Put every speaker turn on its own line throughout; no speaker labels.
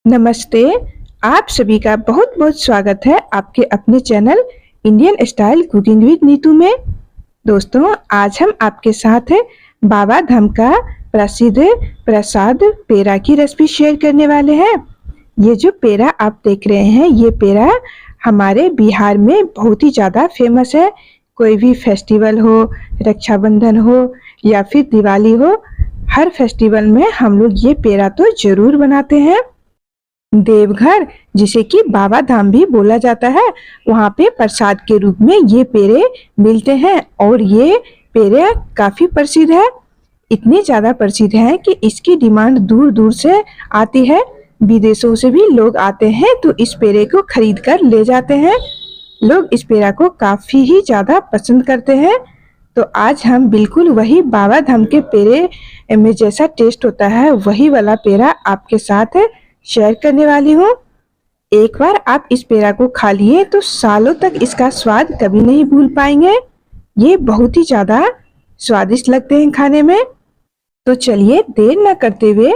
नमस्ते। आप सभी का बहुत बहुत स्वागत है आपके अपने channel Indian style cooking with Neetu में। दोस्तों, आज हम आपके साथ बाबा धाम का प्रसिद्ध प्रसाद पेड़ा की रेसिपी शेयर करने वाले हैं। ये जो पेड़ा आप देख रहे हैं, ये पेड़ा हमारे बिहार में बहुत ही ज़्यादा फेमस है। कोई भी फेस्टिवल हो, रक्षाबंधन हो या फिर दिवाली हो, हर फेस्टिवल में हम लोग ये पेड़ा तो जरूर बनाते हैं। देवघर, जिसे कि बाबा धाम भी बोला जाता है, वहाँ पे प्रसाद के रूप में ये पेड़े मिलते हैं और ये पेड़े काफी प्रसिद्ध है। इतनी ज्यादा प्रसिद्ध है कि इसकी डिमांड दूर दूर से आती है। विदेशों से भी लोग आते हैं तो इस पेड़े को खरीद कर ले जाते हैं। लोग इस पेड़ा को काफी ही ज्यादा पसंद करते हैं। तो आज हम बिल्कुल वही बाबा धाम के पेड़े में जैसा टेस्ट होता है, वही वाला पेड़ा आपके साथ शेयर करने वाली हूँ। एक बार आप इस पेड़ा को खा लिए तो सालों तक इसका स्वाद कभी नहीं भूल पाएंगे। ये बहुत ही ज्यादा स्वादिष्ट लगते हैं खाने में। तो चलिए देर न करते हुए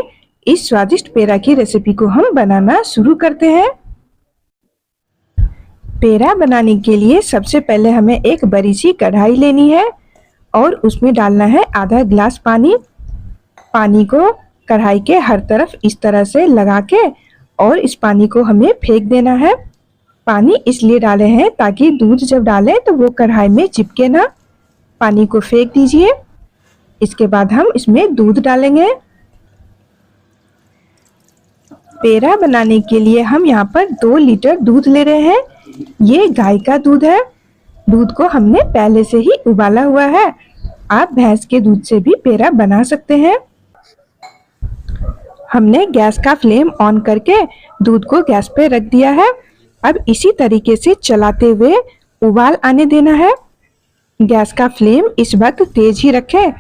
इस स्वादिष्ट पेड़ा की रेसिपी को हम बनाना शुरू करते हैं। पेड़ा बनाने के लिए सबसे पहले हमें एक बड़ी सी कढ़ाई लेनी है और उसमें डालना है आधा गिलास पानी। पानी को कढ़ाई के हर तरफ इस तरह से लगा के और इस पानी को हमें फेंक देना है। पानी इसलिए डाले हैं ताकि दूध जब डालें तो वो कढ़ाई में चिपके ना। पानी को फेंक दीजिए। इसके बाद हम इसमें दूध डालेंगे। पेड़ा बनाने के लिए हम यहाँ पर 2 लीटर दूध ले रहे हैं। ये गाय का दूध है। दूध को हमने पहले से ही उबाला हुआ है। आप भैंस के दूध से भी पेड़ा बना सकते हैं। हमने गैस का फ्लेम ऑन करके दूध को गैस पे रख दिया है। अब इसी तरीके से चलाते हुए उबाल आने देना है। गैस का फ्लेम इस वक्त तेज ही रखें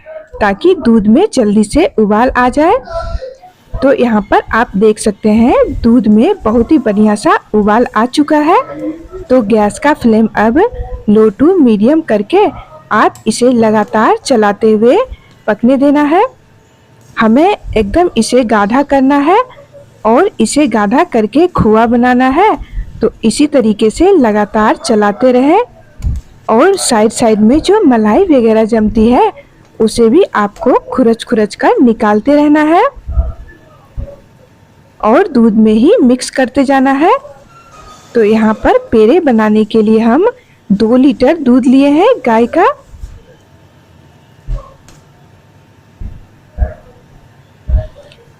ताकि दूध में जल्दी से उबाल आ जाए। तो यहाँ पर आप देख सकते हैं दूध में बहुत ही बढ़िया सा उबाल आ चुका है। तो गैस का फ्लेम अब लो टू मीडियम करके आप इसे लगातार चलाते हुए पकने देना है। हमें एकदम इसे गाढ़ा करना है और इसे गाढ़ा करके खोआ बनाना है। तो इसी तरीके से लगातार चलाते रहें और साइड साइड में जो मलाई वगैरह जमती है उसे भी आपको खुरच खुरच कर निकालते रहना है और दूध में ही मिक्स करते जाना है। तो यहाँ पर पेड़े बनाने के लिए हम 2 लीटर दूध लिए हैं गाय का।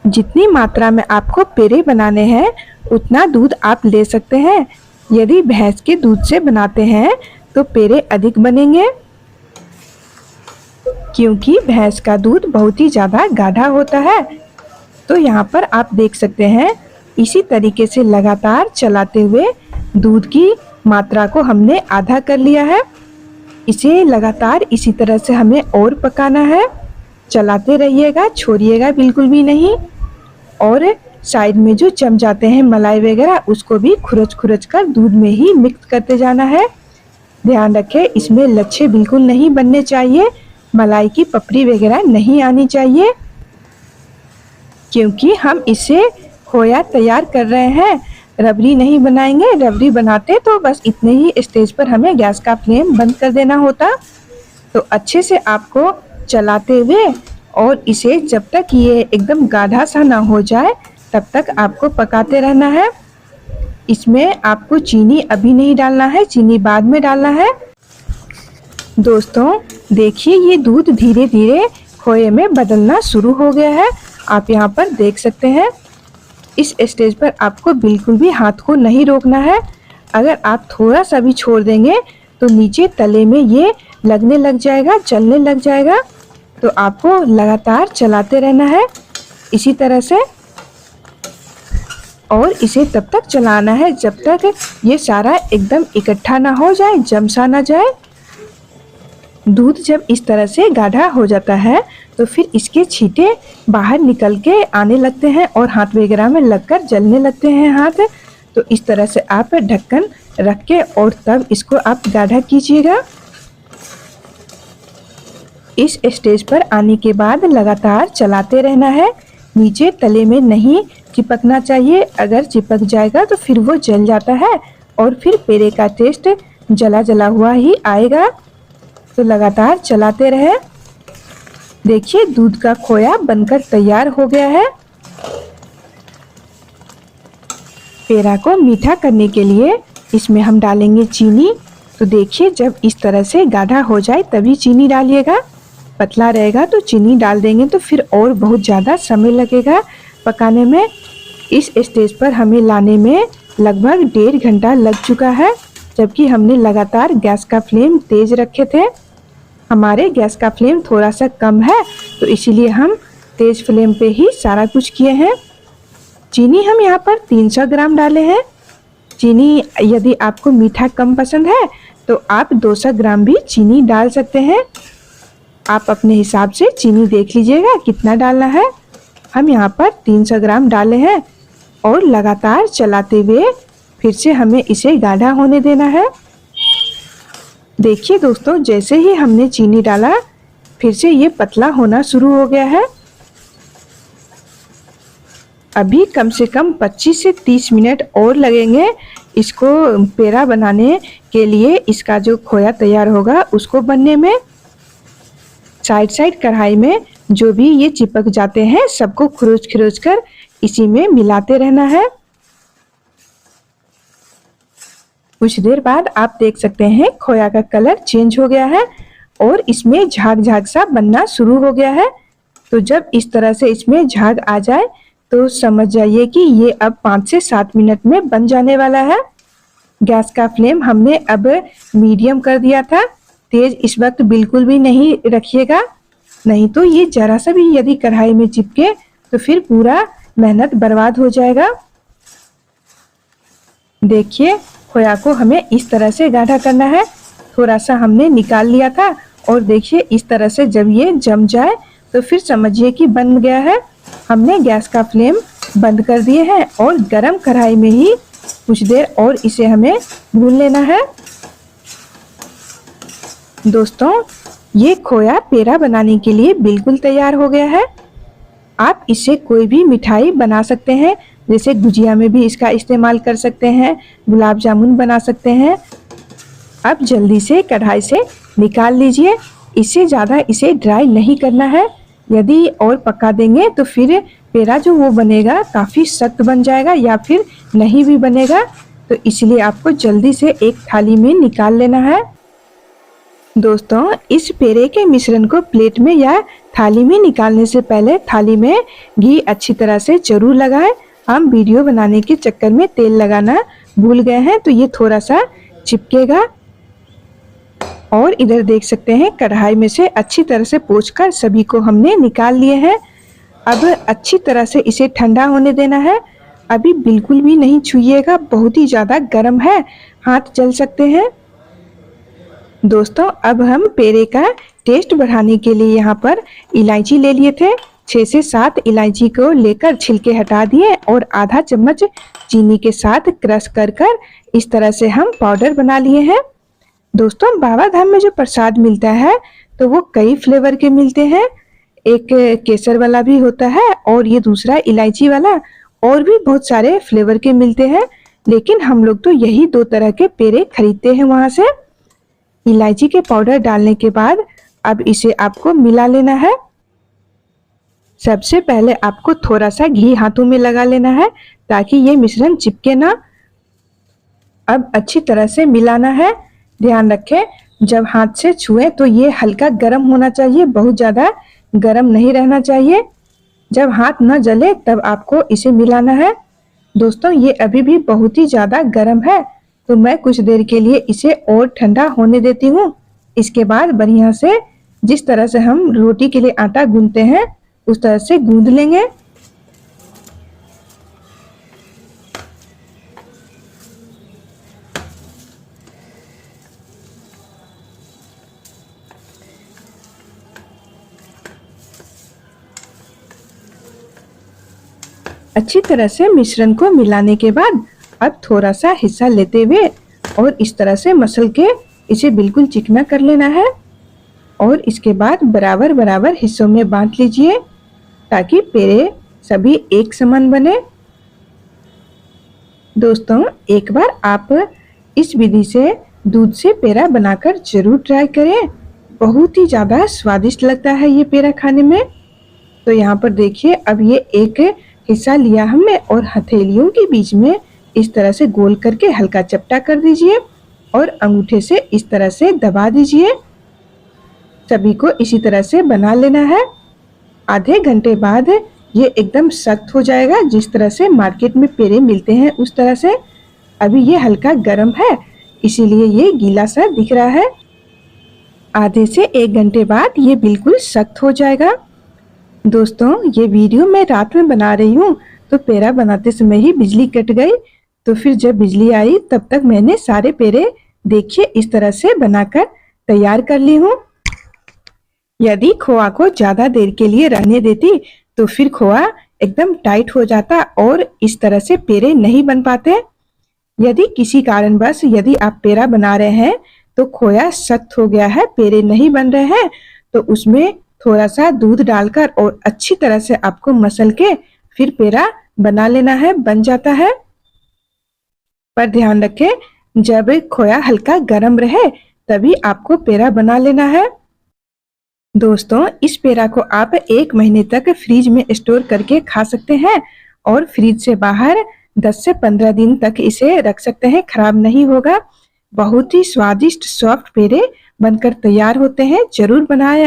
जितनी मात्रा में आपको पेड़े बनाने हैं उतना दूध आप ले सकते हैं। यदि भैंस के दूध से बनाते हैं तो पेड़े अधिक बनेंगे, क्योंकि भैंस का दूध बहुत ही ज़्यादा गाढ़ा होता है। तो यहाँ पर आप देख सकते हैं इसी तरीके से लगातार चलाते हुए दूध की मात्रा को हमने आधा कर लिया है। इसे लगातार इसी तरह से हमें और पकाना है। चलाते रहिएगा, छोड़िएगा बिल्कुल भी नहीं। और साइड में जो जम जाते हैं मलाई वगैरह उसको भी खुरच खुरच कर दूध में ही मिक्स करते जाना है। ध्यान रखें इसमें लच्छे बिल्कुल नहीं बनने चाहिए, मलाई की पपड़ी वगैरह नहीं आनी चाहिए, क्योंकि हम इसे खोया तैयार कर रहे हैं, रबड़ी नहीं बनाएंगे। रबड़ी बनाते तो बस इतने ही स्टेज पर हमें गैस का फ्लेम बंद कर देना होता। तो अच्छे से आपको चलाते हुए और इसे जब तक ये एकदम गाढ़ा सा ना हो जाए तब तक आपको पकाते रहना है। इसमें आपको चीनी अभी नहीं डालना है, चीनी बाद में डालना है। दोस्तों देखिए ये दूध धीरे धीरे खोए में बदलना शुरू हो गया है। आप यहाँ पर देख सकते हैं। इस स्टेज पर आपको बिल्कुल भी हाथ को नहीं रोकना है। अगर आप थोड़ा सा भी छोड़ देंगे तो नीचे तले में ये लगने लग जाएगा, जलने लग जाएगा। तो आपको लगातार चलाते रहना है इसी तरह से और इसे तब तक चलाना है जब तक ये सारा एकदम इकट्ठा ना हो जाए, जमसा ना जाए। दूध जब इस तरह से गाढ़ा हो जाता है तो फिर इसके छींटे बाहर निकल के आने लगते हैं और हाथ वगैरह में लगकर जलने लगते हैं हाथ। तो इस तरह से आप ढक्कन रख के और तब इसको आप गाढ़ा कीजिएगा। इस स्टेज पर आने के बाद लगातार चलाते रहना है, नीचे तले में नहीं चिपकना चाहिए। अगर चिपक जाएगा तो फिर वो जल जाता है और फिर पेड़े का टेस्ट जला जला हुआ ही आएगा। तो लगातार चलाते रहे। देखिए दूध का खोया बनकर तैयार हो गया है। पेड़ा को मीठा करने के लिए इसमें हम डालेंगे चीनी। तो देखिए जब इस तरह से गाढ़ा हो जाए तभी चीनी डालिएगा। पतला रहेगा तो चीनी डाल देंगे तो फिर और बहुत ज़्यादा समय लगेगा पकाने में। इस स्टेज पर हमें लाने में लगभग 1.5 घंटा लग चुका है, जबकि हमने लगातार गैस का फ्लेम तेज रखे थे। हमारे गैस का फ्लेम थोड़ा सा कम है तो इसीलिए हम तेज फ्लेम पे ही सारा कुछ किए हैं। चीनी हम यहाँ पर 300 ग्राम डाले हैं। चीनी यदि आपको मीठा कम पसंद है तो आप 200 ग्राम भी चीनी डाल सकते हैं। आप अपने हिसाब से चीनी देख लीजिएगा कितना डालना है। हम यहाँ पर 300 ग्राम डाले हैं और लगातार चलाते हुए फिर से हमें इसे गाढ़ा होने देना है। देखिए दोस्तों जैसे ही हमने चीनी डाला फिर से ये पतला होना शुरू हो गया है। अभी कम से कम 25 से 30 मिनट और लगेंगे इसको पेड़ा बनाने के लिए। इसका जो खोया तैयार होगा उसको बनने में। साइड कढ़ाई में जो भी ये चिपक जाते हैं सबको खरोच कर इसी में मिलाते रहना है। कुछ देर बाद आप देख सकते हैं खोया का कलर चेंज हो गया है और इसमें झाग झाग सा बनना शुरू हो गया है। तो जब इस तरह से इसमें झाग आ जाए तो समझ जाइए कि ये अब 5 से 7 मिनट में बन जाने वाला है। गैस का फ्लेम हमने अब मीडियम कर दिया था, तेज इस वक्त बिल्कुल भी नहीं रखिएगा, नहीं तो ये जरा सा भी यदि कढ़ाई में चिपके तो फिर पूरा मेहनत बर्बाद हो जाएगा। देखिए खोया को हमें इस तरह से गाढ़ा करना है। थोड़ा सा हमने निकाल लिया था और देखिए इस तरह से जब ये जम जाए तो फिर समझिए कि बन गया है। हमने गैस का फ्लेम बंद कर दिए हैं और गरम कढ़ाई में ही कुछ देर और इसे हमें भून लेना है। दोस्तों ये खोया पेड़ा बनाने के लिए बिल्कुल तैयार हो गया है। आप इससे कोई भी मिठाई बना सकते हैं, जैसे गुजिया में भी इसका इस्तेमाल कर सकते हैं, गुलाब जामुन बना सकते हैं। अब जल्दी से कढ़ाई से निकाल लीजिए। इससे ज़्यादा इसे ड्राई नहीं करना है, यदि और पका देंगे तो फिर पेड़ा जो वो बनेगा काफ़ी सख्त बन जाएगा या फिर नहीं भी बनेगा। तो इसलिए आपको जल्दी से एक थाली में निकाल लेना है। दोस्तों इस पेड़े के मिश्रण को प्लेट में या थाली में निकालने से पहले थाली में घी अच्छी तरह से जरूर लगाएं। हम वीडियो बनाने के चक्कर में तेल लगाना भूल गए हैं तो ये थोड़ा सा चिपकेगा। और इधर देख सकते हैं कढ़ाई में से अच्छी तरह से पोंछकर सभी को हमने निकाल लिए हैं। अब अच्छी तरह से इसे ठंडा होने देना है। अभी बिल्कुल भी नहीं छुइएगा, बहुत ही ज़्यादा गर्म है, हाथ जल सकते हैं। दोस्तों अब हम पेड़े का टेस्ट बढ़ाने के लिए यहाँ पर इलायची ले लिए थे। 6 से 7 इलायची को लेकर छिलके हटा दिए और आधा चम्मच चीनी के साथ क्रश कर इस तरह से हम पाउडर बना लिए हैं। दोस्तों बाबा धाम में जो प्रसाद मिलता है तो वो कई फ्लेवर के मिलते हैं। एक केसर वाला भी होता है और ये दूसरा इलायची वाला, और भी बहुत सारे फ्लेवर के मिलते हैं, लेकिन हम लोग तो यही 2 तरह के पेड़े खरीदते हैं वहां से। इलायची के पाउडर डालने के बाद अब इसे आपको मिला लेना है। सबसे पहले आपको थोड़ा सा घी हाथों में लगा लेना है ताकि ये मिश्रण चिपके ना। अब अच्छी तरह से मिलाना है। ध्यान रखें जब हाथ से छुएं तो ये हल्का गर्म होना चाहिए, बहुत ज़्यादा गर्म नहीं रहना चाहिए। जब हाथ न जले तब आपको इसे मिलाना है। दोस्तों ये अभी भी बहुत ही ज़्यादा गर्म है तो मैं कुछ देर के लिए इसे और ठंडा होने देती हूँ। इसके बाद बढ़िया से जिस तरह से हम रोटी के लिए आटा गूंथते हैं उस तरह से गूंथ लेंगे। अच्छी तरह से मिश्रण को मिलाने के बाद अब थोड़ा सा हिस्सा लेते हुए और इस तरह से मसल के इसे बिल्कुल चिकना कर लेना है और इसके बाद बराबर हिस्सों में बांट लीजिए ताकि पेड़े सभी एक समान बने। दोस्तों, एक बार आप इस विधि से दूध से पेड़ा बनाकर जरूर ट्राई करें। बहुत ही ज़्यादा स्वादिष्ट लगता है ये पेड़ा खाने में। तो यहाँ पर देखिए, अब ये एक हिस्सा लिया हमने और हथेलियों के बीच में इस तरह से गोल करके हल्का चपटा कर दीजिए और अंगूठे से इस तरह से दबा दीजिए। सभी को इसी तरह से बना लेना है। आधे घंटे बाद ये एकदम सख्त हो जाएगा, जिस तरह से मार्केट में पेड़े मिलते हैं उस तरह से। अभी ये हल्का गर्म है, इसीलिए ये गीला सा दिख रहा है। आधे से 1 घंटे बाद ये बिल्कुल सख्त हो जाएगा। दोस्तों, ये वीडियो मैं रात में बना रही हूँ, तो पेड़ा बनाते समय ही बिजली कट गई। तो फिर जब बिजली आई तब तक मैंने सारे पेड़े देखिए इस तरह से बनाकर तैयार कर ली हूँ। यदि खोआ को ज्यादा देर के लिए रहने देती तो फिर खोआ एकदम टाइट हो जाता और इस तरह से पेड़े नहीं बन पाते। यदि किसी कारणवश यदि आप पेड़ा बना रहे हैं तो खोया सख्त हो गया है, पेड़े नहीं बन रहे हैं, तो उसमें थोड़ा सा दूध डालकर और अच्छी तरह से आपको मसल के फिर पेड़ा बना लेना है, बन जाता है। पर ध्यान रखें, जब खोया हल्का गर्म रहे तभी आपको पेड़ा बना लेना है। दोस्तों, इस पेड़ा को आप 1 महीने तक फ्रिज में स्टोर करके खा सकते हैं और फ्रिज से बाहर 10 से 15 दिन तक इसे रख सकते हैं, खराब नहीं होगा। बहुत ही स्वादिष्ट सॉफ्ट पेड़े बनकर तैयार होते हैं, जरूर बनाएं।